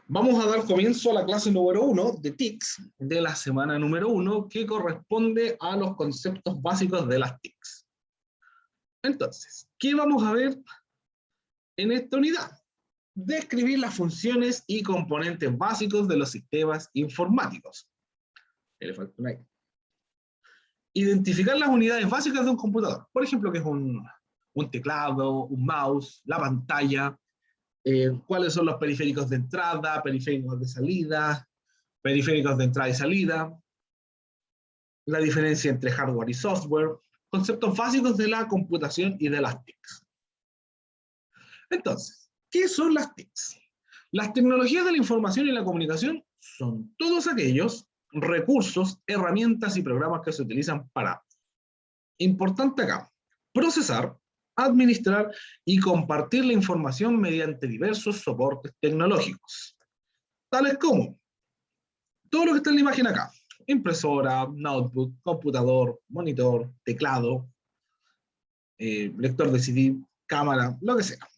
Vamos a dar comienzo a la clase número 1 de TICS de la semana número 1, que corresponde a los conceptos básicos de las TICS. Entonces, ¿qué vamos a ver en esta unidad? Describir las funciones y componentes básicos de los sistemas informáticos. Le falta una I. Identificar las unidades básicas de un computador. Por ejemplo, que es un teclado, un mouse, la pantalla, cuáles son los periféricos de entrada, periféricos de salida, periféricos de entrada y salida, la diferencia entre hardware y software, conceptos básicos de la computación y de las TICs. Entonces, ¿qué son las TICs? Las tecnologías de la información y la comunicación son todos aquellos recursos, herramientas y programas que se utilizan para, importante acá, procesar, administrar y compartir la información mediante diversos soportes tecnológicos, tales como todo lo que está en la imagen acá: impresora, notebook, computador, monitor, teclado, lector de CD, cámara, lo que sea.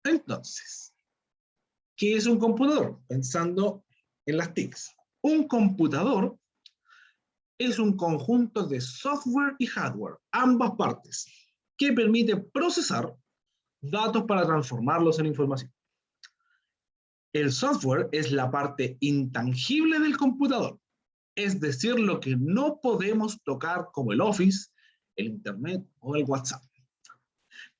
Entonces, ¿qué es un computador? Pensando en las TICs. Un computador es un conjunto de software y hardware, ambas partes, que permite procesar datos para transformarlos en información. El software es la parte intangible del computador, es decir, lo que no podemos tocar, como el Office, el Internet o el WhatsApp.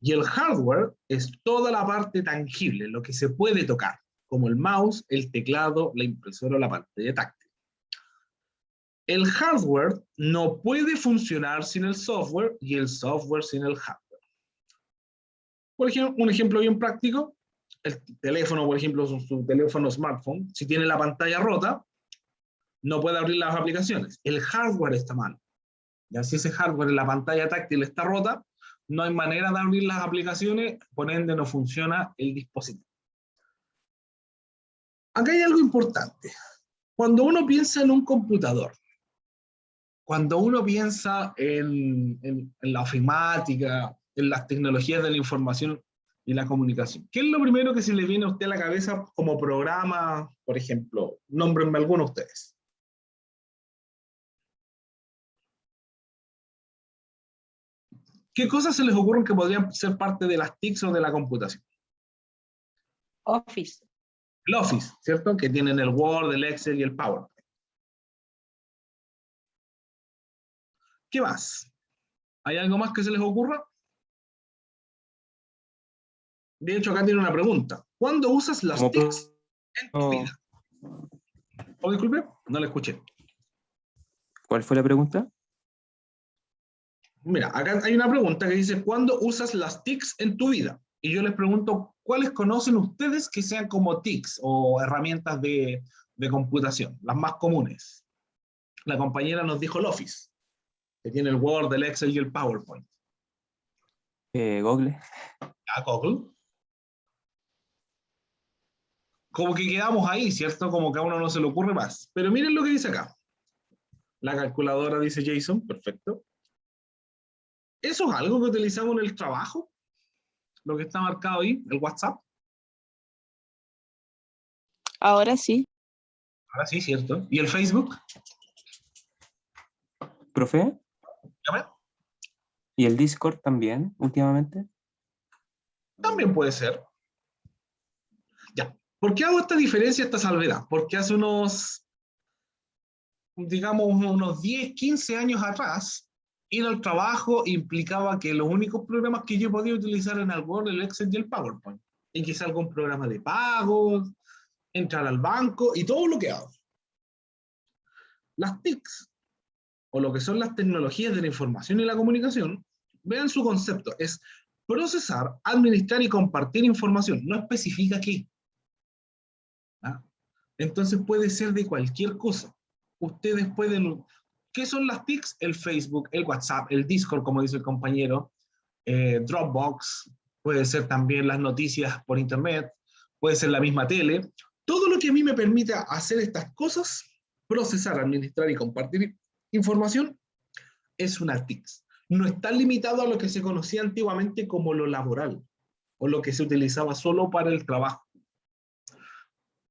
Y el hardware es toda la parte tangible, lo que se puede tocar, como el mouse, el teclado, la impresora o la pantalla táctil. El hardware no puede funcionar sin el software y el software sin el hardware. Por ejemplo, un ejemplo bien práctico: el teléfono, por ejemplo, su teléfono smartphone, si tiene la pantalla rota, no puede abrir las aplicaciones. El hardware está mal. Y si ese hardware en la pantalla táctil está rota, no hay manera de abrir las aplicaciones, por ende no funciona el dispositivo. Acá hay algo importante. Cuando uno piensa en un computador, cuando uno piensa en la ofimática, en las tecnologías de la información y la comunicación, ¿qué es lo primero que se le viene a usted a la cabeza como programa? Por ejemplo, nómbrenme alguno de ustedes. ¿Qué cosas se les ocurren que podrían ser parte de las TICs o de la computación? Office. El Office, ¿cierto? Que tienen el Word, el Excel y el PowerPoint. ¿Qué más? ¿Hay algo más que se les ocurra? De hecho, acá tiene una pregunta. ¿Cuándo usas las TICs en tu vida? Oh, disculpe, no la escuché. ¿Cuál fue la pregunta? Mira, acá hay una pregunta que dice: ¿cuándo usas las TICs en tu vida? Y yo les pregunto, ¿cuáles conocen ustedes que sean como TICs o herramientas de computación? Las más comunes. La compañera nos dijo el Office, que tiene el Word, el Excel y el PowerPoint. Google. ¿A Google? Como que quedamos ahí, ¿cierto? Como que a uno no se le ocurre más. Pero miren lo que dice acá. La calculadora, dice Jason, perfecto. ¿Eso es algo que utilizamos en el trabajo? Lo que está marcado ahí, el WhatsApp. Ahora sí. Ahora sí, ¿cierto? ¿Y el Facebook? ¿Profe? ¿Ya? ¿Y el Discord también, últimamente? También puede ser. Ya. ¿Por qué hago esta diferencia, esta salvedad? Porque hace digamos, unos 10, 15 años atrás, ir al trabajo implicaba que los únicos programas que yo podía utilizar eran el Word, el Excel y el PowerPoint. Y quizá algún programa de pagos, entrar al banco y todo lo que hago. Las TICs, o lo que son las tecnologías de la información y la comunicación, vean su concepto: es procesar, administrar y compartir información. No especifica qué. ¿Ah? Entonces puede ser de cualquier cosa. Ustedes pueden... ¿Qué son las TICs? El Facebook, el WhatsApp, el Discord, como dice el compañero, Dropbox, puede ser también las noticias por internet, puede ser la misma tele. Todo lo que a mí me permita hacer estas cosas, procesar, administrar y compartir información, es una TICs. No está limitado a lo que se conocía antiguamente como lo laboral, o lo que se utilizaba solo para el trabajo.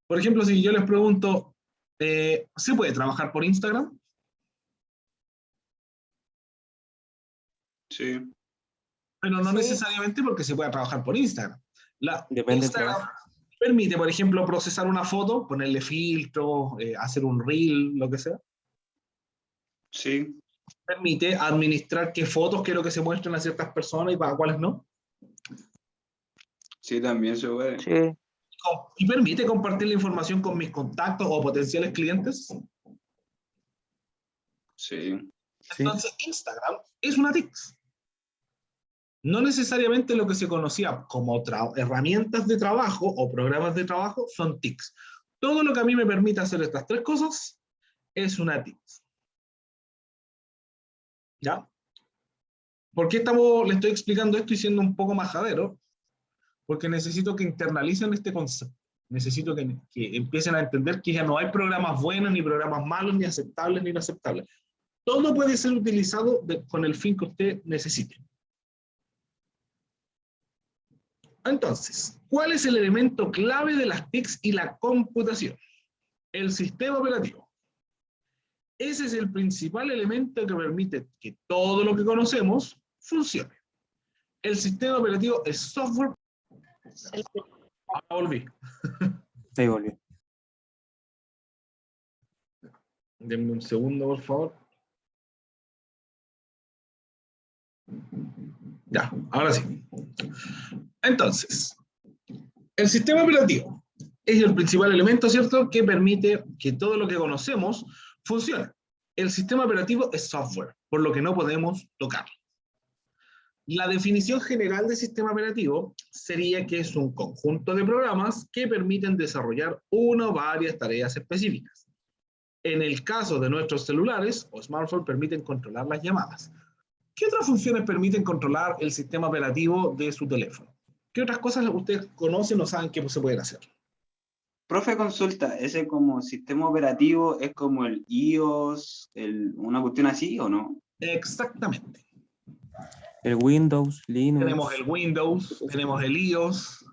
Por ejemplo, si yo les pregunto, ¿se puede trabajar por Instagram? Sí, Pero no Sí. necesariamente porque se pueda trabajar por Instagram. Depende del Instagram trabajo. permite, por ejemplo, procesar una foto, ponerle filtro, hacer un reel, lo que sea. sí, Permite administrar qué fotos quiero que se muestren a ciertas personas y para cuáles no. sí, también se puede. Sí. Y permite compartir la información con mis contactos o potenciales clientes. Sí, Sí. Entonces, Instagram es una TIC. No necesariamente lo que se conocía como herramientas de trabajo o programas de trabajo son TICs. Todo lo que a mí me permite hacer estas tres cosas es una TIC. ¿Ya? ¿Por qué le estoy explicando esto y siendo un poco majadero? Porque necesito que internalicen este concepto. Necesito que empiecen a entender que ya no hay programas buenos, ni programas malos, ni aceptables, ni inaceptables. Todo puede ser utilizado con el fin que usted necesite. Entonces, ¿cuál es el elemento clave de las TICs y la computación? El sistema operativo. Ese es el principal elemento que permite que todo lo que conocemos funcione. El sistema operativo es software. Volví. Ahí volvió. Denme un segundo, por favor. Ya, ahora sí. Entonces, el sistema operativo es el principal elemento, ¿cierto?, que permite que todo lo que conocemos funcione. El sistema operativo es software, por lo que no podemos tocarlo. La definición general de sistema operativo sería que es un conjunto de programas que permiten desarrollar una o varias tareas específicas. En el caso de nuestros celulares o smartphones, permiten controlar las llamadas. ¿Qué otras funciones permiten controlar el sistema operativo de su teléfono? ¿Qué otras cosas ustedes conocen o saben que se pueden hacer? Profe, consulta, ¿ese como sistema operativo es como el iOS, una cuestión así o no? Exactamente. El Windows, Linux. Tenemos el Windows, tenemos el iOS,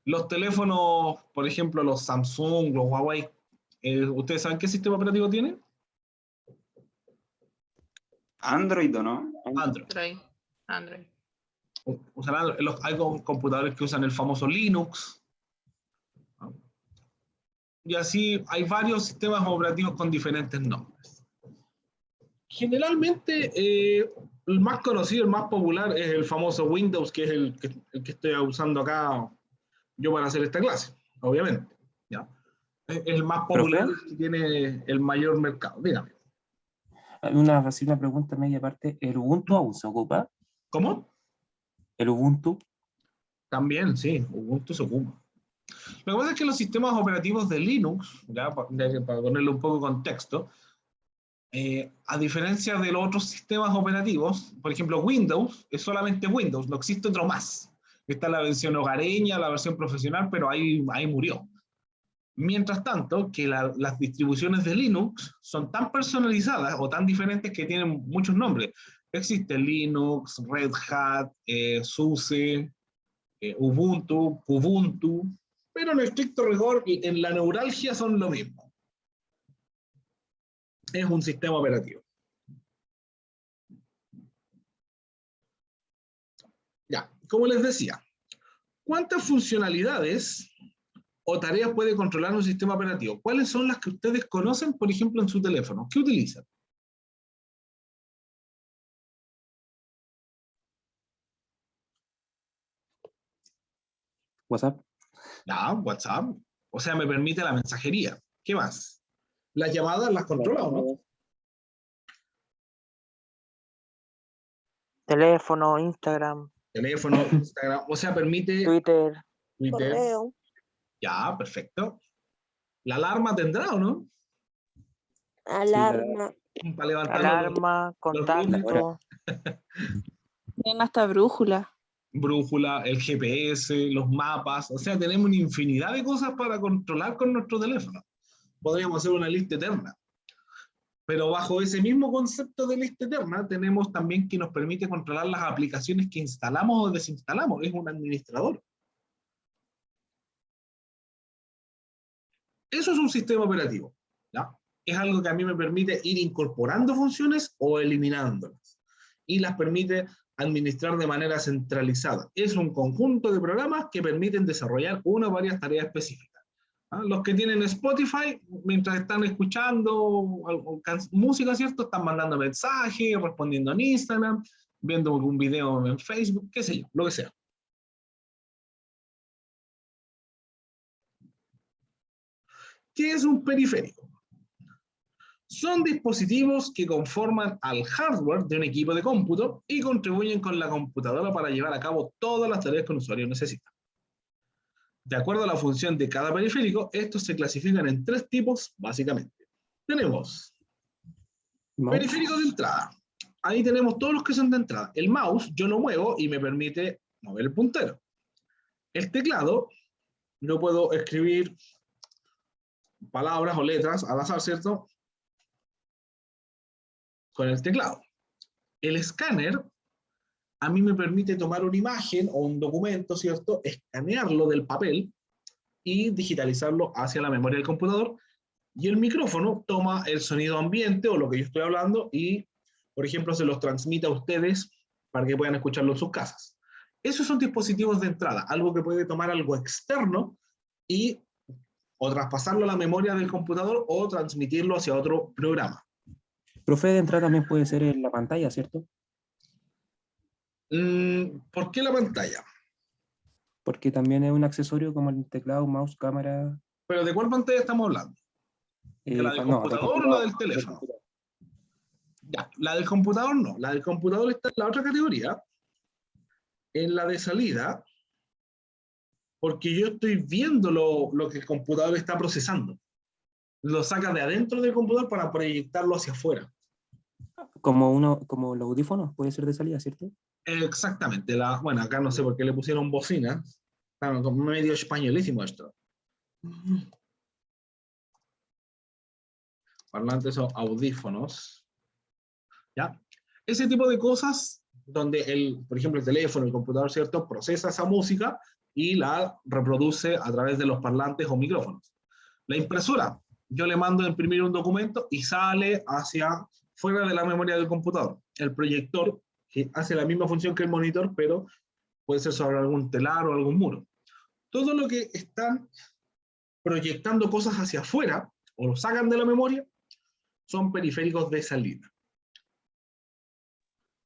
los teléfonos, por ejemplo, los Samsung, los Huawei. ¿Ustedes saben qué sistema operativo tiene? Android o no? Android. Android. Usan Android. Hay computadores que usan el famoso Linux. Y así hay varios sistemas operativos con diferentes nombres. Generalmente, el más conocido, el más popular es el famoso Windows, que es el que estoy usando acá yo para hacer esta clase, obviamente. ¿Ya? Es el más popular, ¿Profe? que tiene el mayor mercado. Dígame. Así una pregunta media aparte. ¿El Ubuntu aún se ocupa? ¿Cómo? ¿El Ubuntu? También, sí, Ubuntu se ocupa. Lo que pasa es que los sistemas operativos de Linux, ya para ponerle un poco de contexto, a diferencia de los otros sistemas operativos, por ejemplo, Windows es solamente Windows, no existe otro más. Está la versión hogareña, la versión profesional, pero ahí murió. Mientras tanto, que las distribuciones de Linux son tan personalizadas o tan diferentes que tienen muchos nombres. Existe Linux, Red Hat, SUSE, Ubuntu, Kubuntu, pero en estricto rigor, en la neuralgia son lo mismo. Es un sistema operativo. Ya, como les decía, ¿cuántas funcionalidades o tareas puede controlar un sistema operativo? ¿Cuáles son las que ustedes conocen, por ejemplo, en su teléfono? ¿Qué utilizan? WhatsApp. Ya, WhatsApp. O sea, me permite la mensajería. ¿Qué más? ¿Las llamadas las controla o no? Teléfono, Instagram, Teléfono, Instagram. O sea, permite Twitter, Twitter. correo. Ya, perfecto. ¿La alarma tendrá o no? Alarma. Para levantar Alarma, los lunes. contacto. Tienen hasta brújula. Brújula, el GPS, los mapas. O sea, tenemos una infinidad de cosas para controlar con nuestro teléfono. Podríamos hacer una lista eterna. Pero bajo ese mismo concepto de lista eterna, tenemos también que nos permite controlar las aplicaciones que instalamos o desinstalamos. Es un administrador. Eso es un sistema operativo, ¿ya? Es algo que a mí me permite ir incorporando funciones o eliminándolas. Y las permite administrar de manera centralizada. Es un conjunto de programas que permiten desarrollar una o varias tareas específicas. ¿Ah? Los que tienen Spotify, mientras están escuchando música, ¿cierto? Están mandando mensajes, respondiendo en Instagram, viendo un video en Facebook, qué sé yo, lo que sea. ¿Qué es un periférico? Son dispositivos que conforman al hardware de un equipo de cómputo y contribuyen con la computadora para llevar a cabo todas las tareas que un usuario necesita. De acuerdo a la función de cada periférico, estos se clasifican en 3 tipos, básicamente. Tenemos periféricos de entrada. Ahí tenemos todos los que son de entrada. El mouse, yo lo muevo y me permite mover el puntero. El teclado, yo puedo escribir palabras o letras al azar, ¿cierto? Con el teclado. El escáner a mí me permite tomar una imagen o un documento, ¿cierto? Escanearlo del papel y digitalizarlo hacia la memoria del computador. Y el micrófono toma el sonido ambiente o lo que yo estoy hablando y, por ejemplo, se los transmite a ustedes para que puedan escucharlo en sus casas. Esos son dispositivos de entrada, algo que puede tomar algo externo y o traspasarlo a la memoria del computador o transmitirlo hacia otro programa. Profe, de entrada también puede ser en la pantalla, ¿cierto? ¿Por qué la pantalla? Porque también es un accesorio como el teclado, mouse, cámara. ¿Pero de cuál pantalla estamos hablando? ¿De la del No, computador o la del teléfono? Ya, la del computador no. La del computador está en la otra categoría, en la de salida, porque yo estoy viendo lo que el computador está procesando. Lo saca de adentro del computador para proyectarlo hacia afuera. Como los audífonos, puede ser de salida, ¿cierto? Exactamente. Bueno, acá no sé por qué le pusieron bocina. Claro, como medio españolísimo esto. Parlantes o audífonos. ¿Ya? Ese tipo de cosas donde, por ejemplo, el teléfono, el computador, ¿cierto? Procesa esa música y la reproduce a través de los parlantes o micrófonos. La impresora, yo le mando a imprimir un documento y sale hacia fuera de la memoria del computador. El proyector, que hace la misma función que el monitor, pero puede ser sobre algún telar o algún muro. Todo lo que están proyectando cosas hacia afuera o lo sacan de la memoria son periféricos de salida.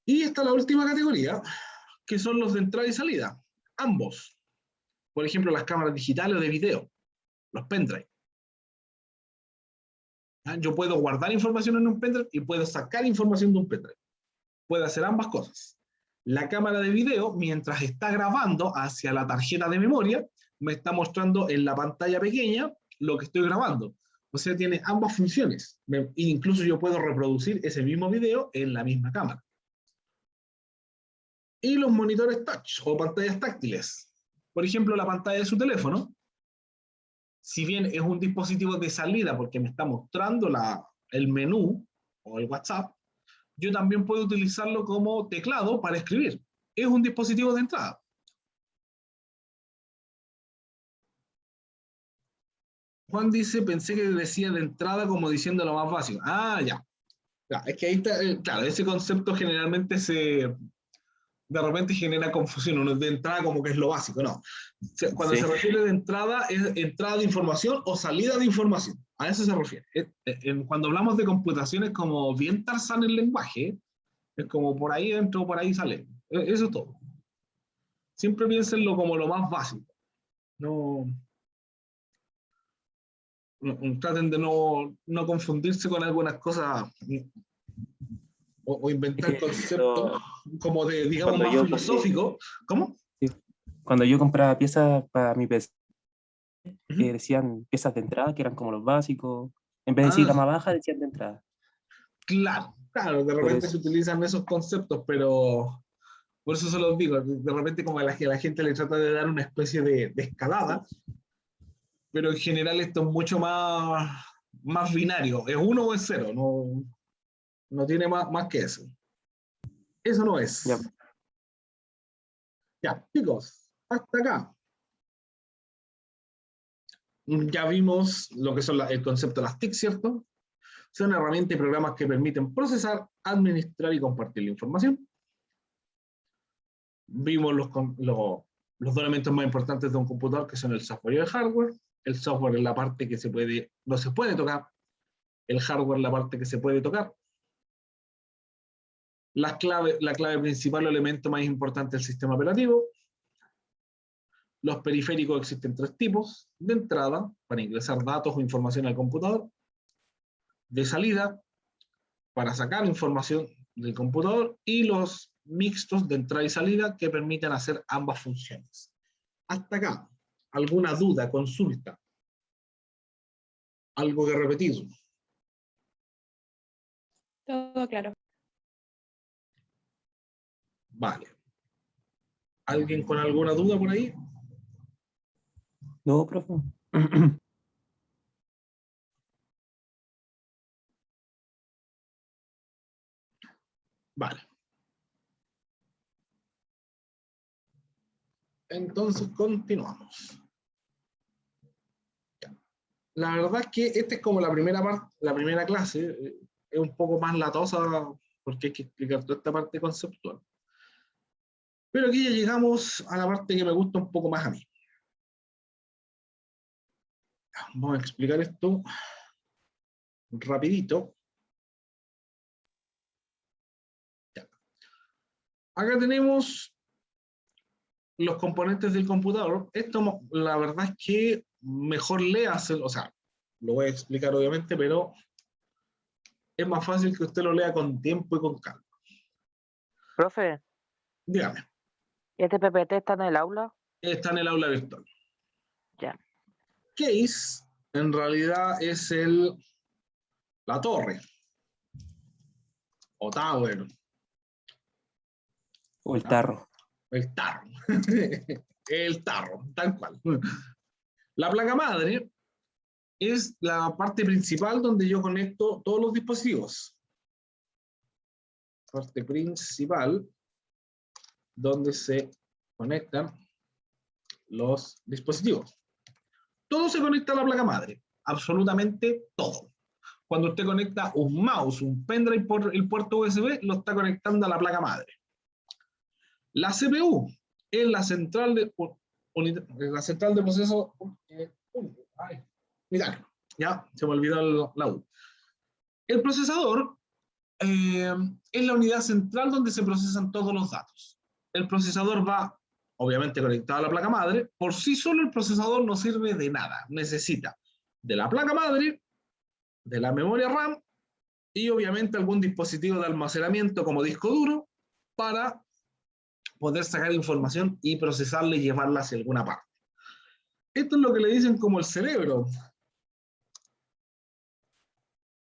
Y está la última categoría, que son los de entrada y salida. Ambos. Por ejemplo, las cámaras digitales o de video, los pendrive. Yo puedo guardar información en un pendrive y puedo sacar información de un pendrive. Puedo hacer ambas cosas. La cámara de video, mientras está grabando hacia la tarjeta de memoria, me está mostrando en la pantalla pequeña lo que estoy grabando. O sea, tiene ambas funciones. Incluso yo puedo reproducir ese mismo video en la misma cámara. Y los monitores touch o pantallas táctiles. Por ejemplo, la pantalla de su teléfono, si bien es un dispositivo de salida porque me está mostrando el menú o el WhatsApp, yo también puedo utilizarlo como teclado para escribir. Es un dispositivo de entrada. Juan dice, pensé que decía de entrada como diciendo lo más básico. Ah, ya. Es que ahí está, claro, ese concepto generalmente de repente genera confusión. Uno de entrada como que es lo básico, no. Cuando se refiere de entrada, es entrada de información o salida de información. A eso se refiere. Cuando hablamos de computación es como bien Tarzán el lenguaje. Es como por ahí entro, por ahí sale. Eso es todo. Siempre piénsenlo como lo más básico. No, traten de no confundirse con algunas cosas o inventar conceptos como de, digamos, más filosóficos. ¿Cómo? Sí. Cuando yo compraba piezas para mi PC, decían piezas de entrada, que eran como los básicos. En vez de decir gama baja, decían de entrada. Claro, de repente se utilizan esos conceptos, pero por eso se los digo, de repente como a la gente le trata de dar una especie de escalada, pero en general esto es mucho más binario, es 1 o es 0, no tiene más que eso. Eso no es. Ya, chicos, hasta acá. Ya vimos lo que son el concepto de las TIC, ¿cierto? Son herramientas y programas que permiten procesar, administrar y compartir la información. Vimos los dos elementos más importantes de un computador, que son el software y el hardware. El software es la parte que no se puede tocar. El hardware es la parte que se puede tocar. La clave principal o elemento más importante del sistema operativo. Los periféricos existen 3 tipos. De entrada, para ingresar datos o información al computador. De salida, para sacar información del computador. Y los mixtos de entrada y salida que permiten hacer ambas funciones. Hasta acá, ¿alguna duda, consulta? ¿Algo que repetir? Todo claro. Vale. ¿Alguien con alguna duda por ahí? No, profe. Vale. Entonces continuamos. La verdad es que esta es como la primera parte, la primera clase, es un poco más latosa porque hay que explicar toda esta parte conceptual. Pero aquí ya llegamos a la parte que me gusta un poco más a mí. Vamos a explicar esto rapidito. Ya. Acá tenemos los componentes del computador. Esto, la verdad es que mejor léaselo, o sea, lo voy a explicar obviamente, pero es más fácil que usted lo lea con tiempo y con calma. Profe, Dígame, ¿este PPT está en el aula? está en el aula virtual. Ya. Case, en realidad, es la torre, o tower, O el tarro. el tarro, el tarro, tal cual. La placa madre es la parte principal donde yo conecto todos los dispositivos. Parte principal donde se conectan los dispositivos. Todo se conecta a la placa madre, absolutamente todo. Cuando usted conecta un mouse, un pendrive por el puerto USB, lo está conectando a la placa madre. La CPU es la central de proceso unitario. Ya, se me olvidó la U. El procesador es la unidad central donde se procesan todos los datos. El procesador va, obviamente, conectado a la placa madre. Por sí solo el procesador no sirve de nada. Necesita de la placa madre, de la memoria RAM y obviamente algún dispositivo de almacenamiento como disco duro para poder sacar información y procesarla y llevarla hacia alguna parte. Esto es lo que le dicen como el cerebro.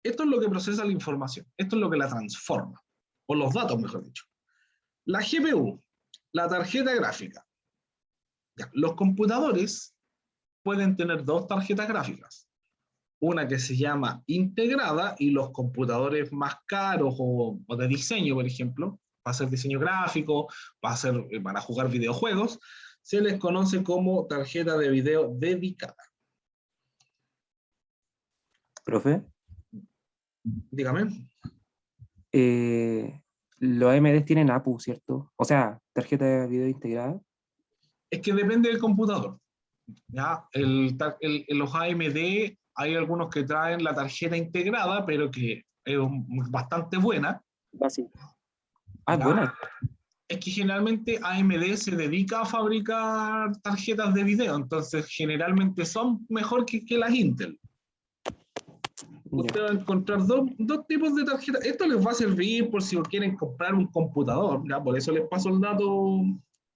Esto es lo que procesa la información. Esto es lo que la transforma. O los datos, mejor dicho. La GPU, la tarjeta gráfica. Ya, los computadores pueden tener 2 tarjetas gráficas. Una que se llama integrada y los computadores más caros o de diseño, por ejemplo, para hacer diseño gráfico, para jugar videojuegos, se les conoce como tarjeta de video dedicada. Profe, Dígame. los AMD tienen APU, ¿cierto? O sea, tarjeta de video integrada. Es que depende del computador. ¿Ya? Los AMD, hay algunos que traen la tarjeta integrada, pero que es bastante buena. Básico. Ah, ¿Ya? buena. Es que generalmente AMD se dedica a fabricar tarjetas de video, entonces generalmente son mejor que las Intel. Usted va a encontrar dos tipos de tarjetas. Esto les va a servir por si quieren comprar un computador, ¿ya? Por eso les paso el dato,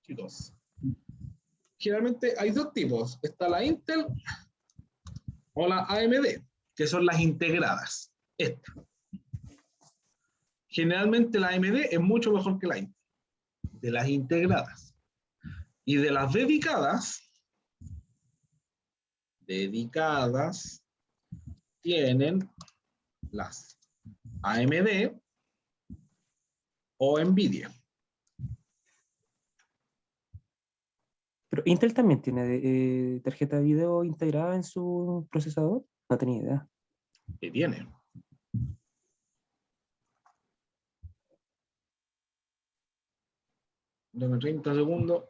chicos. Generalmente hay 2 tipos. Está la Intel o la AMD, que son las integradas. Esta. Generalmente la AMD es mucho mejor que la Intel. De las integradas. Y de las dedicadas tienen las AMD o Nvidia. Pero Intel también tiene tarjeta de video integrada en su procesador. No tenía idea. Que tiene. Dame 30 segundos.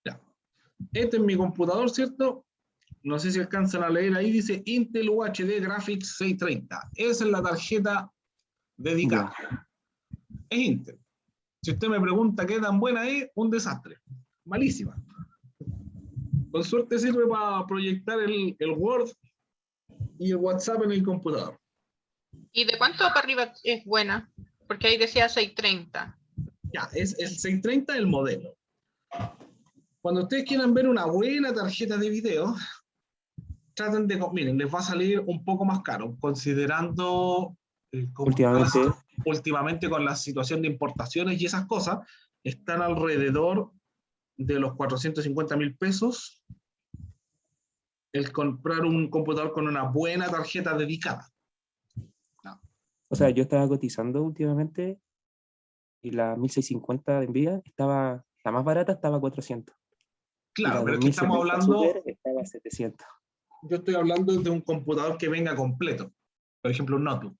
Ya. Este es mi computador, ¿cierto? No sé si alcanzan a leer ahí, dice Intel UHD Graphics 630. Esa es la tarjeta dedicada. Es Intel. Si usted me pregunta qué tan buena es, un desastre. Malísima. Con suerte sirve para proyectar el Word y el WhatsApp en el computador. ¿Y de cuánto para arriba es buena? Porque ahí decía 630. Ya, es el 630 el modelo. Cuando ustedes quieran ver una buena tarjeta de video, traten de, miren, les va a salir un poco más caro, considerando últimamente con la situación de importaciones y esas cosas, están alrededor de los 450.000 pesos el comprar un computador con una buena tarjeta dedicada. No. O sea, yo estaba cotizando últimamente y la 1650 de Nvidia estaba, la más barata estaba a 400. Claro, pero es que estamos hablando... Super estaba a 700. Yo estoy hablando de un computador que venga completo. Por ejemplo, un notebook.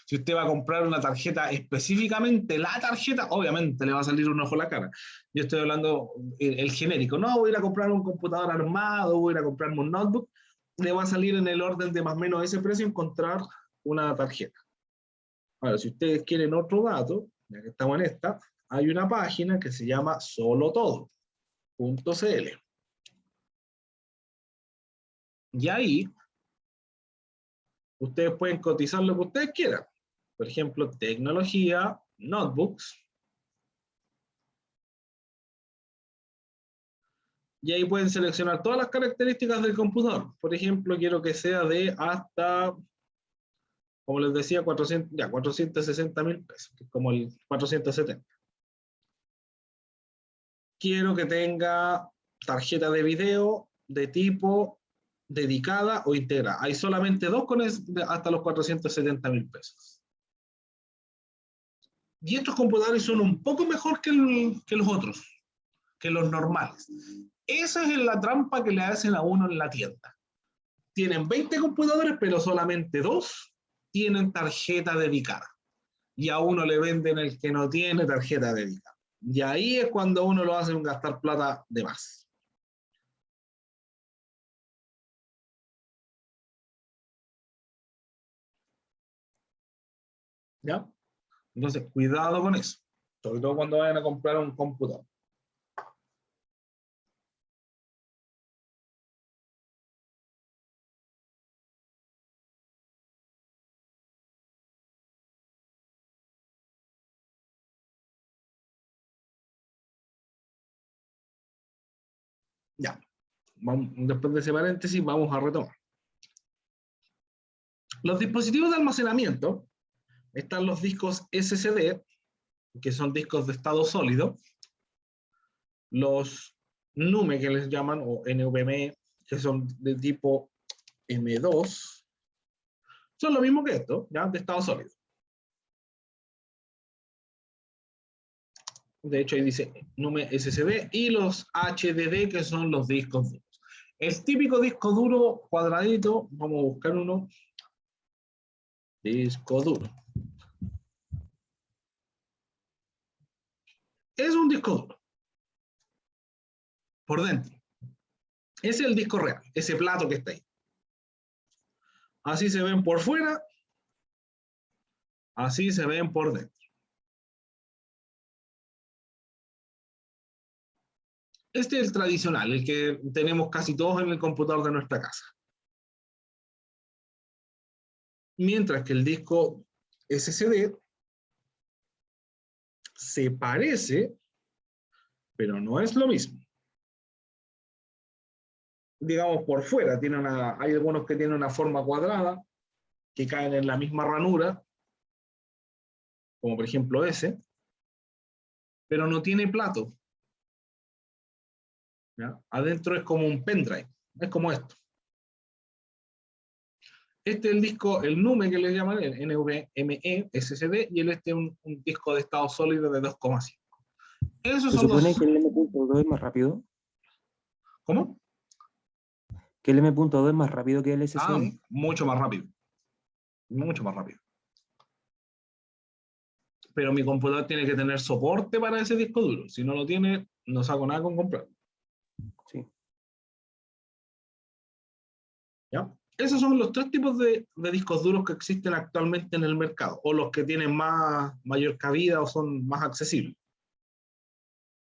Si usted va a comprar una tarjeta específicamente, la tarjeta, obviamente le va a salir un ojo a la cara. Yo estoy hablando el genérico. No, voy a ir a comprar un computador armado, voy a ir a comprarme un notebook. Le va a salir en el orden de más o menos ese precio encontrar una tarjeta. Ahora, si ustedes quieren otro dato, ya que estamos en esta, hay una página que se llama solotodo.cl. Y ahí ustedes pueden cotizar lo que ustedes quieran. Por ejemplo, tecnología, notebooks. Y ahí pueden seleccionar todas las características del computador. Por ejemplo, quiero que sea de hasta, como les decía, 460.000 pesos, que es como el 470. Quiero que tenga tarjeta de video de tipo dedicada o integrada. Hay solamente dos con hasta los 470.000 pesos. Y estos computadores son un poco mejor que los otros, que los normales. Esa es la trampa que le hacen a uno en la tienda. Tienen 20 computadores, pero solamente dos tienen tarjeta dedicada. Y a uno le venden el que no tiene tarjeta dedicada. Y ahí es cuando uno lo hace gastar plata de más. ¿Ya? Entonces, cuidado con eso. Sobre todo cuando vayan a comprar un computador. Ya. Vamos, después de ese paréntesis, vamos a retomar. Los dispositivos de almacenamiento, están los discos SSD, que son discos de estado sólido, los NUME que les llaman, o NVMe, que son de tipo M2, son lo mismo que esto, ¿ya? De estado sólido. De hecho, ahí dice NUME SSD, y los HDD, que son los discos duros. El típico disco duro cuadradito, vamos a buscar uno. Disco duro. Es un disco duro. Por dentro. Ese es el disco real, ese plato que está ahí. Así se ven por fuera, así se ven por dentro. Este es el tradicional, el que tenemos casi todos en el computador de nuestra casa. Mientras que el disco SSD se parece, pero no es lo mismo. Digamos, por fuera, hay algunos que tienen una forma cuadrada, que caen en la misma ranura, como por ejemplo ese, pero no tiene plato. ¿Ya? Adentro es como un pendrive, es como esto. Este es el disco, el NUME que le llaman, el NVMe SSD, y este es un disco de estado sólido de 2,5. Esos Se son supone los... que el M.2 es más rápido. ¿Cómo? Que el M.2 es más rápido que el Ah, SSD. mucho más rápido. Mucho más rápido. Pero mi computador tiene que tener soporte para ese disco duro. Si no lo tiene, no saco nada con comprarlo. Sí. ¿Ya? Esos son los tres tipos de discos duros que existen actualmente en el mercado, o los que tienen mayor cabida o son más accesibles.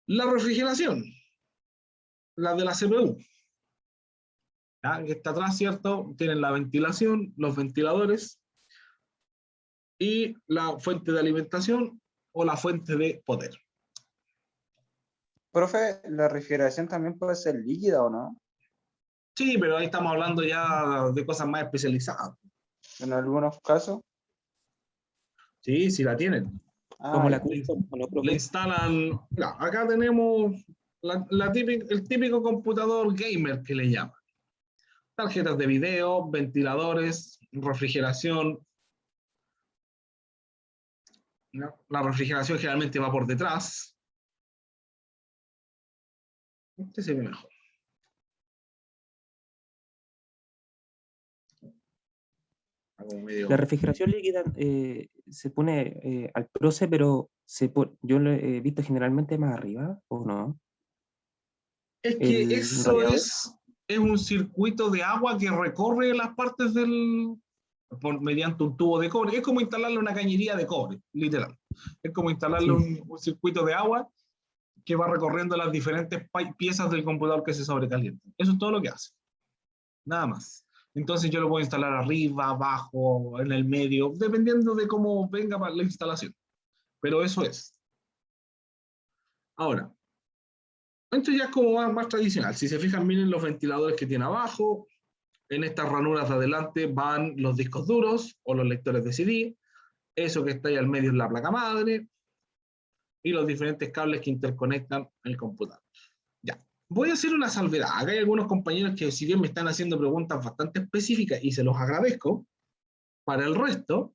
La refrigeración, la de la CPU, ¿ya? Que está atrás, ¿cierto? Tienen la ventilación, los ventiladores y la fuente de alimentación o la fuente de poder. Profe, la refrigeración también puede ser líquida o no. Sí, pero ahí estamos hablando ya de cosas más especializadas. En algunos casos. Sí, sí la tienen. Como la Ya. custom, ¿o no, Le profe? instalan, mira, acá tenemos el típico computador gamer que le llaman. Tarjetas de video, ventiladores, refrigeración. ¿No? La refrigeración generalmente va por detrás. Este se ve mejor. Como medio... La refrigeración líquida se pone al proce, pero yo lo he visto generalmente más arriba, ¿o no? Es que El eso radiador. es un circuito de agua que recorre las partes mediante un tubo de cobre. Es como instalarle una cañería de cobre, literal. Es como instalarle Sí. un circuito de agua que va recorriendo las diferentes piezas del computador que se sobrecalientan. Eso es todo lo que hace. Nada más. Entonces yo lo puedo instalar arriba, abajo, en el medio, dependiendo de cómo venga para la instalación. Pero eso es. Ahora, esto ya es como más tradicional. Si se fijan, miren los ventiladores que tiene abajo. En estas ranuras de adelante van los discos duros o los lectores de CD. Eso que está ahí al medio es la placa madre. Y los diferentes cables que interconectan el computador. Ya. Voy a hacer una salvedad. Acá hay algunos compañeros que, si bien me están haciendo preguntas bastante específicas y se los agradezco, para el resto,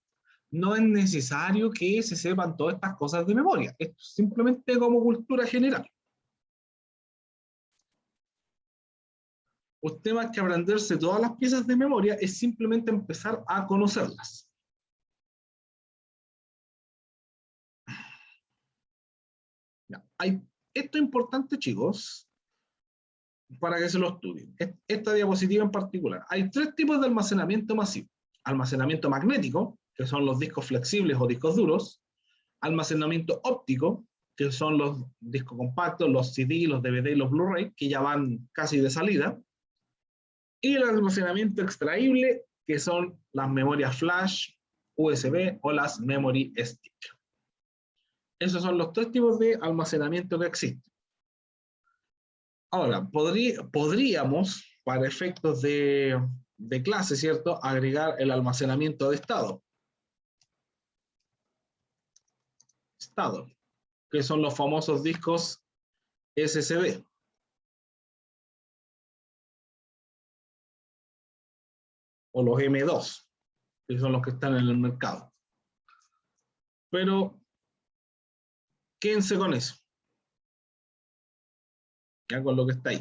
no es necesario que se sepan todas estas cosas de memoria. Es simplemente como cultura general. Usted más que aprenderse todas las piezas de memoria es simplemente empezar a conocerlas. Ya. Esto es importante, chicos, para que se lo estudien. Esta diapositiva en particular. Hay tres tipos de almacenamiento masivo. Almacenamiento magnético, que son los discos flexibles o discos duros. Almacenamiento óptico, que son los discos compactos, los CD, los DVD y los Blu-ray, que ya van casi de salida. Y el almacenamiento extraíble, que son las memorias flash, USB o las memory stick. Esos son los tres tipos de almacenamiento que existen. Ahora, podríamos, para efectos de clase, ¿cierto?, agregar el almacenamiento de estado. Estado, que son los famosos discos SSD. O los M2, que son los que están en el mercado. Pero, quédense con eso. Ya con lo que está ahí.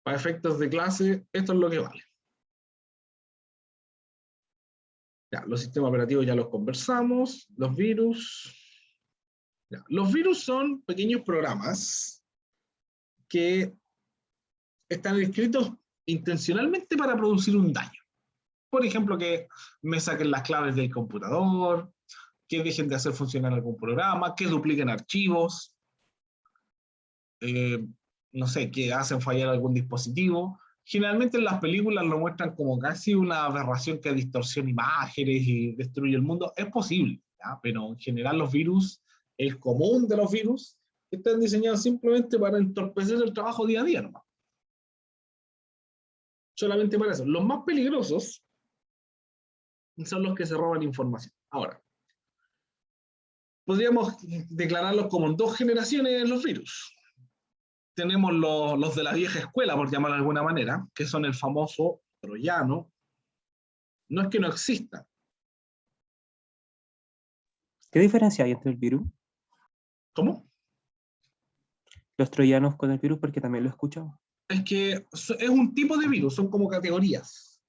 Para efectos de clase, esto es lo que vale. Ya, los sistemas operativos ya los conversamos. Los virus. Ya, los virus son pequeños programas que están escritos intencionalmente para producir un daño. Por ejemplo, que me saquen las claves del computador, que dejen de hacer funcionar algún programa, que dupliquen archivos, no sé, que hacen fallar algún dispositivo. Generalmente en las películas lo muestran como casi una aberración que distorsiona imágenes y destruye el mundo. Es posible, ¿ya? Pero en general los virus, el común de los virus, están diseñados simplemente para entorpecer el trabajo día a día nomás. Solamente para eso. Los más peligrosos son los que se roban información. Ahora, podríamos declararlos como en dos generaciones los virus. Tenemos los de la vieja escuela, por llamarlo de alguna manera, que son el famoso troyano. No es que no exista, ¿Qué diferencia hay entre el virus? ¿Cómo? Los troyanos con el virus, porque también lo he escuchado. Es que es un tipo de virus, son como categorías.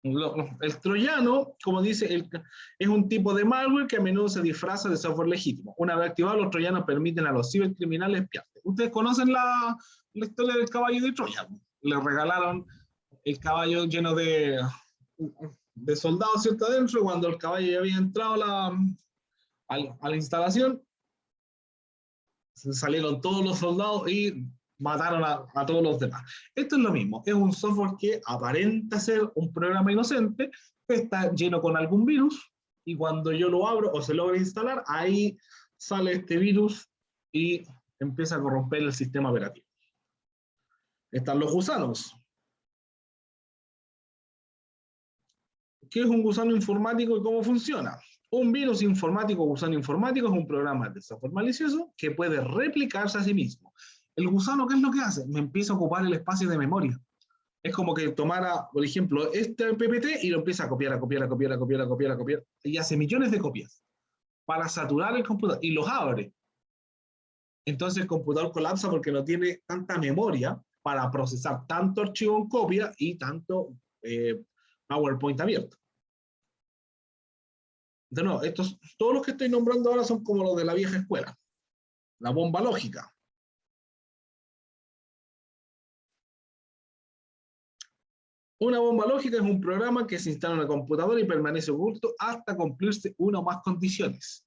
El troyano, como dice, es un tipo de malware que a menudo se disfraza de software legítimo. Una vez activados, los troyanos permiten a los cibercriminales espiarte. Ustedes conocen la historia del caballo de Troya. Le regalaron el caballo lleno de soldados, ¿cierto? Adentro, y cuando el caballo ya había entrado a la instalación, salieron todos los soldados y mataron a todos los demás. Esto es lo mismo, es un software que aparenta ser un programa inocente, que está lleno con algún virus, y cuando yo lo abro o se logra instalar, ahí sale este virus y empieza a corromper el sistema operativo. Están los gusanos. ¿Qué es un gusano informático y cómo funciona? Un virus informático o gusano informático es un programa de software malicioso que puede replicarse a sí mismo. El gusano, ¿qué es lo que hace? Me empieza a ocupar el espacio de memoria. Es como que tomara, por ejemplo, este PPT y lo empieza a copiar, y hace millones de copias para saturar el computador y los abre. Entonces el computador colapsa porque no tiene tanta memoria para procesar tanto archivo en copia y tanto PowerPoint abierto. Entonces, no, todos los que estoy nombrando ahora son como los de la vieja escuela. La bomba lógica. Una bomba lógica es un programa que se instala en el computador y permanece oculto hasta cumplirse una o más condiciones.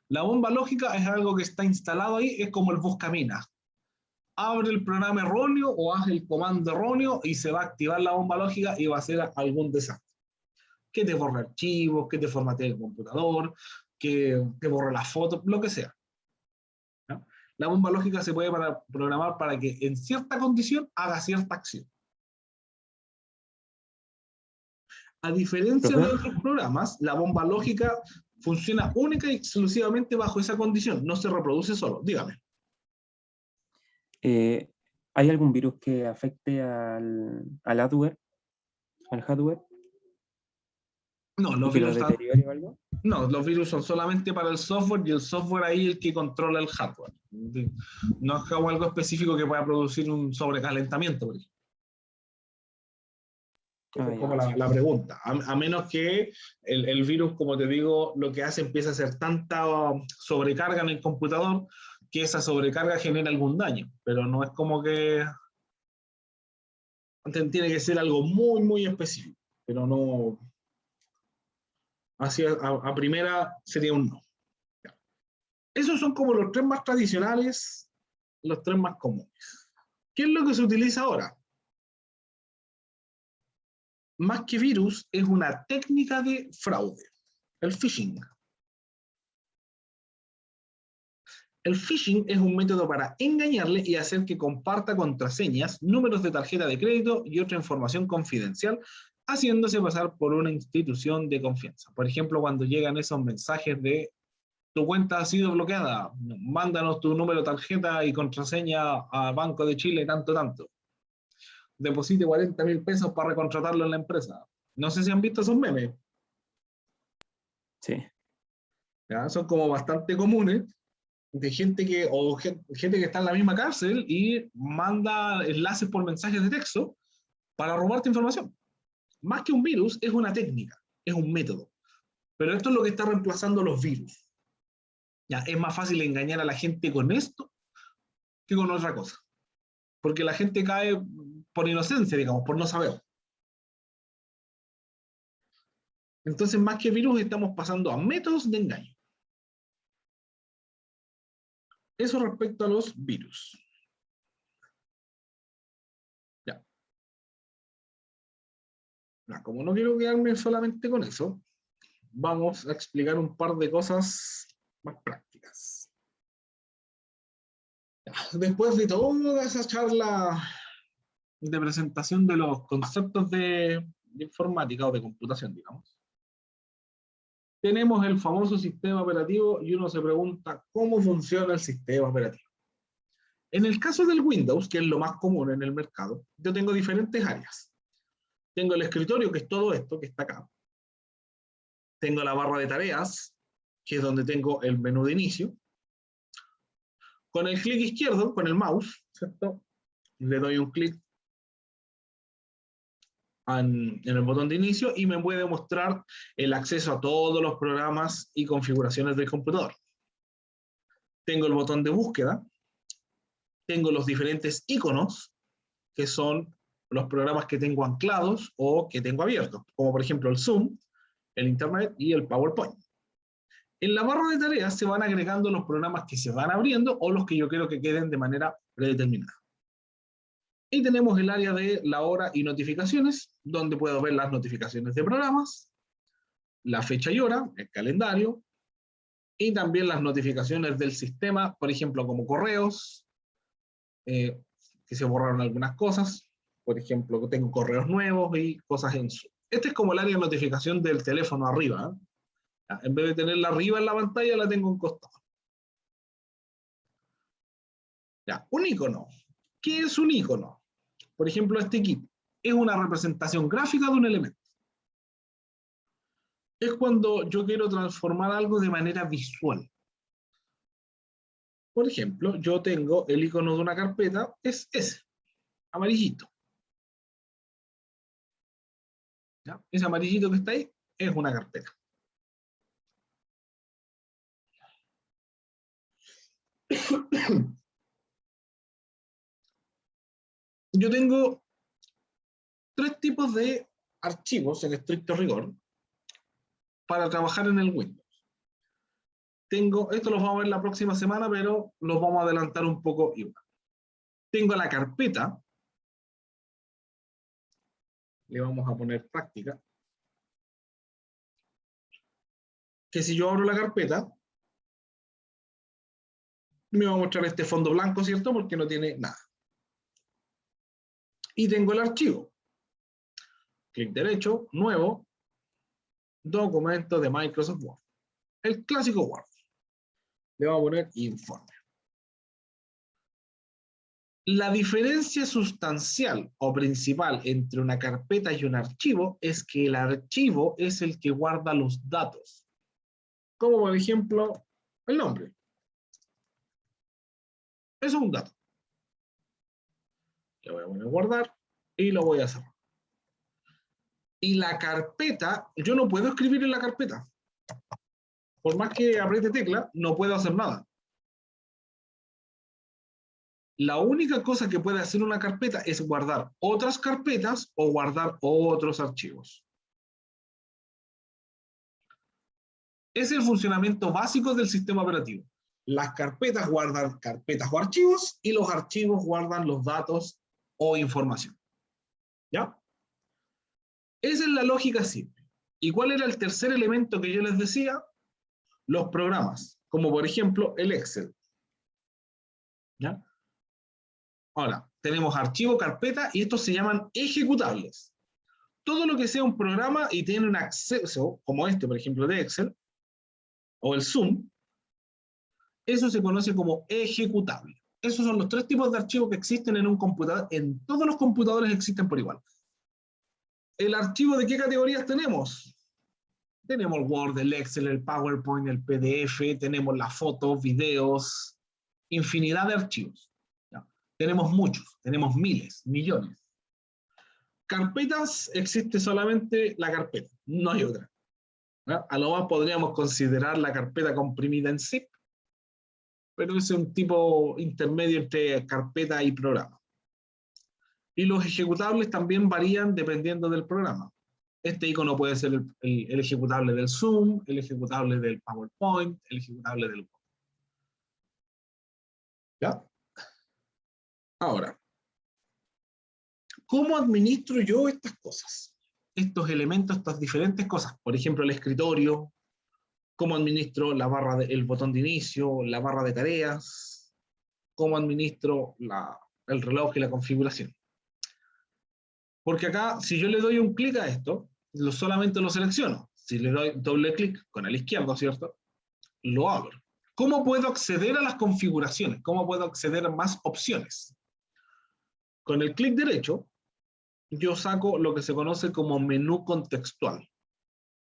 La bomba lógica es algo que está instalado ahí, es como el buscaminas. Abre el programa erróneo o hace el comando erróneo y se va a activar la bomba lógica y va a hacer algún desastre. Que te borre archivos, que te formatee el computador, que te borre las fotos, lo que sea. ¿No? La bomba lógica se puede programar para que en cierta condición haga cierta acción. A diferencia de otros programas, la bomba lógica funciona única y exclusivamente bajo esa condición, no se reproduce solo. Dígame. ¿Hay algún virus que afecte al hardware? ¿Al hardware? No, los ¿Que lo virus, deteriore o algo? no, los virus son solamente para el software y el software ahí es el que controla el hardware. No es como algo específico que pueda producir un sobrecalentamiento, por ejemplo. Es como la pregunta. A menos que el virus, como te digo, lo que hace empieza a hacer tanta sobrecarga en el computador que esa sobrecarga genera algún daño. Pero no es como que tiene que ser algo muy, muy específico. Pero no. Así a primera sería un no. Esos son como los tres más tradicionales, los tres más comunes. ¿Qué es lo que se utiliza ahora? Más que virus, es una técnica de fraude, el phishing. El phishing es un método para engañarle y hacer que comparta contraseñas, números de tarjeta de crédito y otra información confidencial, haciéndose pasar por una institución de confianza. Por ejemplo, cuando llegan esos mensajes de tu cuenta ha sido bloqueada, mándanos tu número de tarjeta y contraseña a Banco de Chile, tanto. Deposite 40.000 pesos para recontratarlo en la empresa. No sé si han visto esos memes. Sí. ¿Ya? Son como bastante comunes de gente que está en la misma cárcel y manda enlaces por mensajes de texto para robarte información. Más que un virus, es una técnica, es un método. Pero esto es lo que está reemplazando los virus. Ya, es más fácil engañar a la gente con esto que con otra cosa. Porque la gente cae por inocencia, digamos, por no saber. Entonces, más que virus, estamos pasando a métodos de engaño. Eso respecto a los virus. Ya. Como no quiero quedarme solamente con eso, vamos a explicar un par de cosas más prácticas. Ya. Después de toda esa charla de presentación de los conceptos de informática o de computación, digamos, tenemos el famoso sistema operativo y uno se pregunta cómo funciona el sistema operativo. En el caso del Windows, que es lo más común en el mercado, yo tengo diferentes áreas. Tengo el escritorio, que es todo esto que está acá. Tengo la barra de tareas, que es donde tengo el menú de inicio. Con el clic izquierdo, con el mouse, ¿cierto? Le doy un clic en el botón de inicio y me puede mostrar el acceso a todos los programas y configuraciones del computador. Tengo el botón de búsqueda, tengo los diferentes iconos, que son los programas que tengo anclados o que tengo abiertos, como por ejemplo el Zoom, el Internet y el PowerPoint. En la barra de tareas se van agregando los programas que se van abriendo o los que yo quiero que queden de manera predeterminada. Y tenemos el área de la hora y notificaciones, donde puedo ver las notificaciones de programas, la fecha y hora, el calendario, y también las notificaciones del sistema, por ejemplo, como correos, que se borraron algunas cosas, por ejemplo, que tengo correos nuevos y cosas en su. Este es como el área de notificación del teléfono arriba, ¿eh? En vez de tenerla arriba en la pantalla, la tengo en costado. Ya, un icono. ¿Qué es un icono? Por ejemplo, este kit es una representación gráfica de un elemento. Es cuando yo quiero transformar algo de manera visual. Por ejemplo, yo tengo el icono de una carpeta, es ese, amarillito. ¿Ya? Ese amarillito que está ahí es una carpeta. Yo tengo 3 tipos de archivos en estricto rigor para trabajar en el Windows. Esto los vamos a ver la próxima semana, pero los vamos a adelantar un poco igual. Tengo la carpeta, le vamos a poner práctica, que si yo abro la carpeta, me va a mostrar este fondo blanco, ¿cierto? Porque no tiene nada. Y tengo el archivo. Clic derecho, nuevo, documento de Microsoft Word. El clásico Word. Le vamos a poner informe. La diferencia sustancial o principal entre una carpeta y un archivo es que el archivo es el que guarda los datos. Como por ejemplo, el nombre. Eso es un dato. Le voy a poner guardar y lo voy a cerrar. Y la carpeta, yo no puedo escribir en la carpeta. Por más que apriete tecla, no puedo hacer nada. La única cosa que puede hacer una carpeta es guardar otras carpetas o guardar otros archivos. Es el funcionamiento básico del sistema operativo. Las carpetas guardan carpetas o archivos y los archivos guardan los datos o información. ¿Ya? Esa es la lógica simple. ¿Y cuál era el tercer elemento que yo les decía? Los programas, como por ejemplo el Excel. ¿Ya? Ahora, tenemos archivo, carpeta, y estos se llaman ejecutables. Todo lo que sea un programa y tiene un acceso, como este, por ejemplo, de Excel, o el Zoom, eso se conoce como ejecutable. Esos son los 3 tipos de archivos que existen en un computador. En todos los computadores existen por igual. ¿El archivo de qué categorías tenemos? Tenemos el Word, el Excel, el PowerPoint, el PDF, tenemos las fotos, videos, infinidad de archivos. ¿Ya? Tenemos muchos, tenemos miles, millones. Carpetas, existe solamente la carpeta, no hay otra. ¿Ya? A lo más podríamos considerar la carpeta comprimida en zip, pero es un tipo intermedio entre carpeta y programa. Y los ejecutables también varían dependiendo del programa. Este icono puede ser el ejecutable del Zoom, el ejecutable del PowerPoint, el ejecutable del Word. ¿Ya? Ahora, ¿cómo administro yo estas cosas? Estos elementos, estas diferentes cosas. Por ejemplo, el escritorio. ¿Cómo administro la barra el botón de inicio, la barra de tareas? ¿Cómo administro el reloj y la configuración? Porque acá, si yo le doy un clic a esto, solamente lo selecciono. Si le doy doble clic con el izquierdo, ¿cierto? Lo abro. ¿Cómo puedo acceder a las configuraciones? ¿Cómo puedo acceder a más opciones? Con el clic derecho, yo saco lo que se conoce como menú contextual.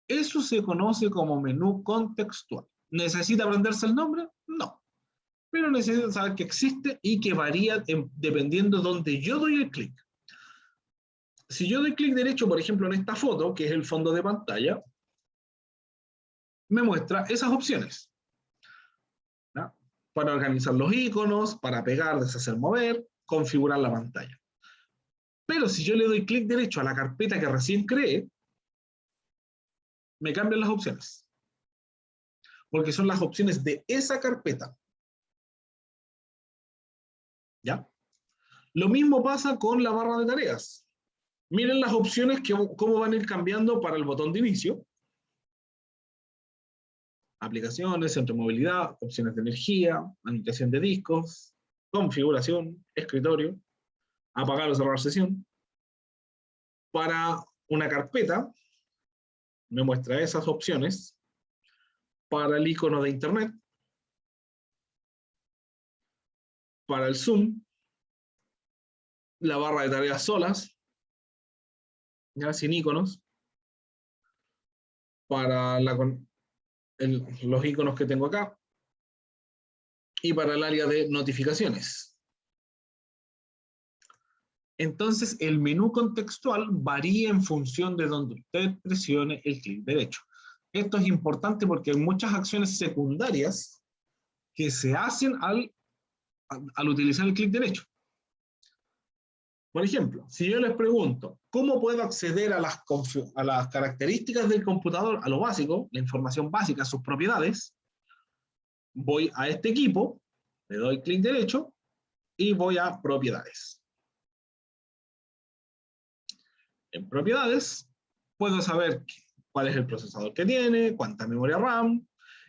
Eso se conoce como menú contextual. ¿Necesita aprenderse el nombre? No. Pero necesita saber que existe y que varía dependiendo de donde yo doy el clic. Si yo doy clic derecho, por ejemplo, en esta foto, que es el fondo de pantalla, me muestra esas opciones. ¿Ya? Para organizar los iconos, para pegar, deshacer, mover, configurar la pantalla. Pero si yo le doy clic derecho a la carpeta que recién creé, me cambian las opciones. Porque son las opciones de esa carpeta. ¿Ya? Lo mismo pasa con la barra de tareas. Miren las opciones, cómo van a ir cambiando para el botón de inicio. Aplicaciones, centro de movilidad, opciones de energía, anotación de discos, configuración, escritorio, apagar o cerrar sesión. Para una carpeta, me muestra esas opciones. Para el icono de internet, para el Zoom, la barra de tareas solas, ya sin iconos, para los iconos que tengo acá, y para el área de notificaciones. Entonces, el menú contextual varía en función de donde usted presione el clic derecho. Esto es importante porque hay muchas acciones secundarias que se hacen al utilizar el clic derecho. Por ejemplo, si yo les pregunto, ¿cómo puedo acceder a las características del computador, a lo básico, la información básica, sus propiedades? Voy a este equipo, le doy clic derecho y voy a propiedades. En propiedades, puedo saber cuál es el procesador que tiene, cuánta memoria RAM,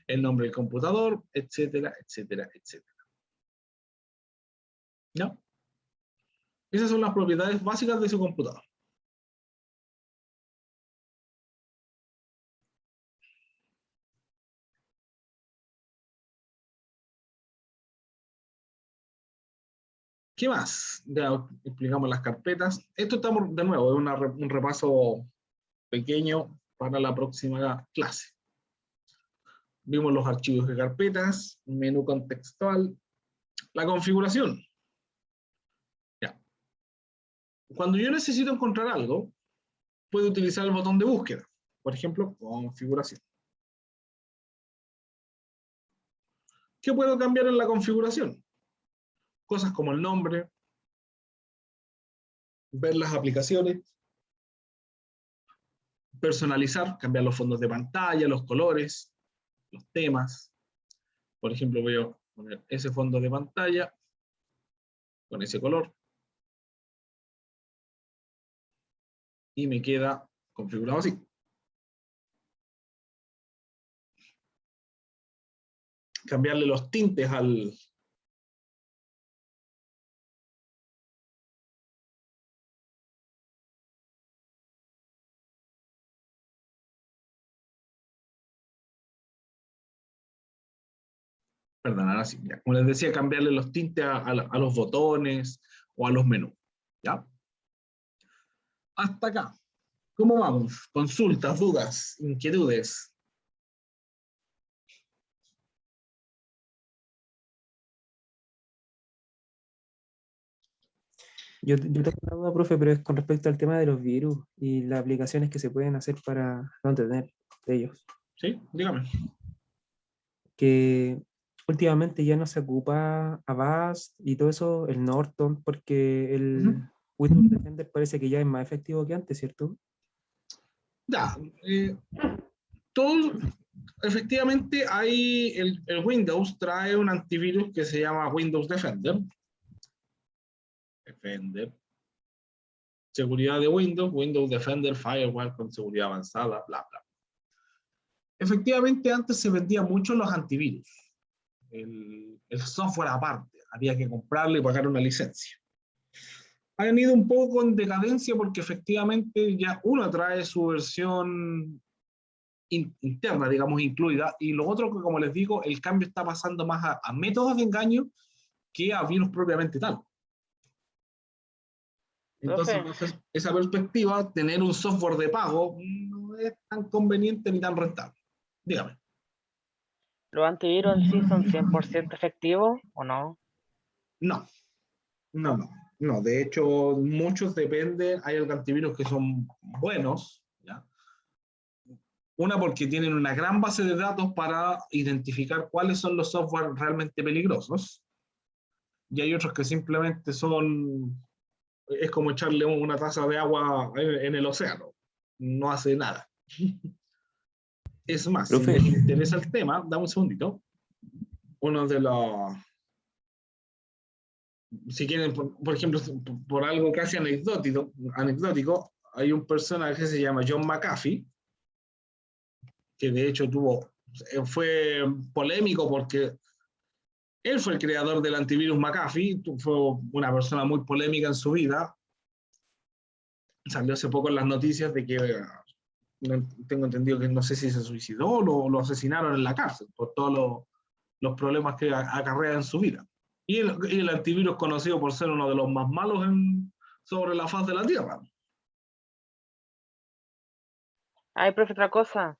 el nombre del computador, etcétera, etcétera, etcétera. ¿No? Esas son las propiedades básicas de su computador. ¿Qué más? Ya explicamos las carpetas. Esto estamos, de nuevo, es un repaso pequeño para la próxima clase. Vimos los archivos de carpetas, menú contextual, la configuración. Ya. Cuando yo necesito encontrar algo, puedo utilizar el botón de búsqueda. Por ejemplo, configuración. ¿Qué puedo cambiar en la configuración? Cosas como el nombre, ver las aplicaciones, personalizar, cambiar los fondos de pantalla, los colores, los temas. Por ejemplo, voy a poner ese fondo de pantalla con ese color y me queda configurado así. Cambiarle los tintes al... Perdón, ahora sí. Ya. Como les decía, cambiarle los tintes a los botones o a los menús. ¿Ya? Hasta acá. ¿Cómo vamos? Consultas, dudas, inquietudes. Yo tengo una duda, profe, pero es con respecto al tema de los virus y las aplicaciones que se pueden hacer para no tener de ellos. ¿Sí? Dígame. Que últimamente ya no se ocupa Avast y todo eso, el Norton, porque el Windows Defender parece que ya es más efectivo que antes, ¿cierto? Ya. Todo, efectivamente, hay el Windows trae un antivirus que se llama Windows Defender. Seguridad de Windows, Windows Defender, Firewall con seguridad avanzada, bla, bla. Efectivamente, antes se vendían mucho los antivirus. El software aparte, había que comprarle y pagar una licencia. Han ido un poco en decadencia porque efectivamente ya uno trae su versión interna, digamos, incluida, y lo otro que, como les digo, el cambio está pasando más a métodos de engaño que a virus propiamente tal. Entonces, bajo esa perspectiva, tener un software de pago no es tan conveniente ni tan rentable. Dígame. ¿Los antivirus en sí son 100% efectivos o no? No, no. De hecho, muchos dependen, hay antivirus que son buenos, ¿ya? Una porque tienen una gran base de datos para identificar cuáles son los software realmente peligrosos. Y hay otros que simplemente es como echarle una taza de agua en el océano. No hace nada. Es más, si Profe. les interesa el tema, dame un segundito. Uno de los, si quieren, por ejemplo, por algo casi anecdótico, hay un personaje que se llama John McAfee, que de hecho fue polémico porque él fue el creador del antivirus McAfee, fue una persona muy polémica en su vida. Salió hace poco en las noticias de que, tengo entendido que no sé si se suicidó o lo asesinaron en la cárcel por todos los problemas que acarrea en su vida. Y el antivirus conocido por ser uno de los más malos sobre la faz de la Tierra. Ay, profe, otra cosa.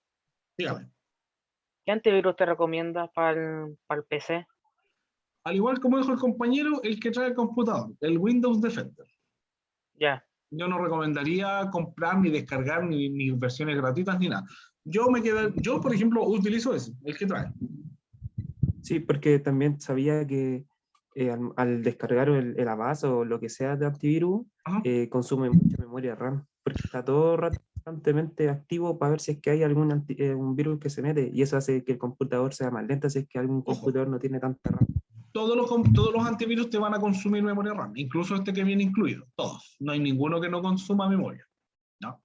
Dígame. ¿Qué antivirus te recomiendas para el PC? Al igual como dijo el compañero, el que trae el computador, el Windows Defender. Ya. Yo no recomendaría comprar ni descargar ni versiones gratuitas ni nada. Yo, por ejemplo, utilizo ese, el que trae. Sí, porque también sabía que al descargar el Avast o lo que sea de antivirus, consume mucha memoria RAM, porque está todo constantemente activo para ver si es que hay un virus que se mete, y eso hace que el computador sea más lento si es que algún computador no tiene tanta RAM. Todos los antivirus te van a consumir memoria RAM, incluso este que viene incluido, todos. No hay ninguno que no consuma memoria. ¿No?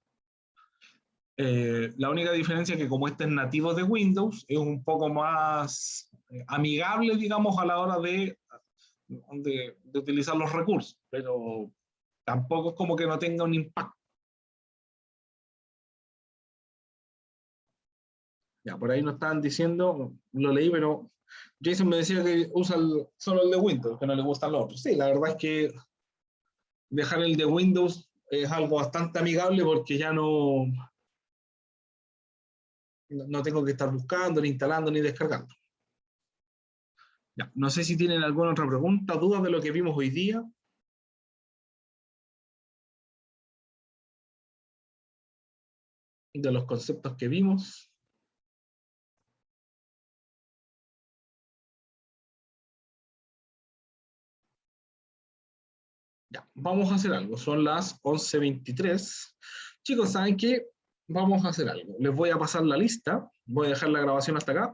La única diferencia es que como este es nativo de Windows, es un poco más amigable, digamos, a la hora de utilizar los recursos, pero tampoco es como que no tenga un impacto. Ya, por ahí nos estaban diciendo, lo leí, pero Jason me decía que usa solo el de Windows, que no le gustan los otros. Sí, la verdad es que dejar el de Windows es algo bastante amigable porque ya no tengo que estar buscando, ni instalando, ni descargando. Ya, no sé si tienen alguna otra pregunta, dudas de lo que vimos hoy día. De los conceptos que vimos. Ya, vamos a hacer algo. Son las 11:23. Chicos, ¿saben qué? Vamos a hacer algo. Les voy a pasar la lista. Voy a dejar la grabación hasta acá.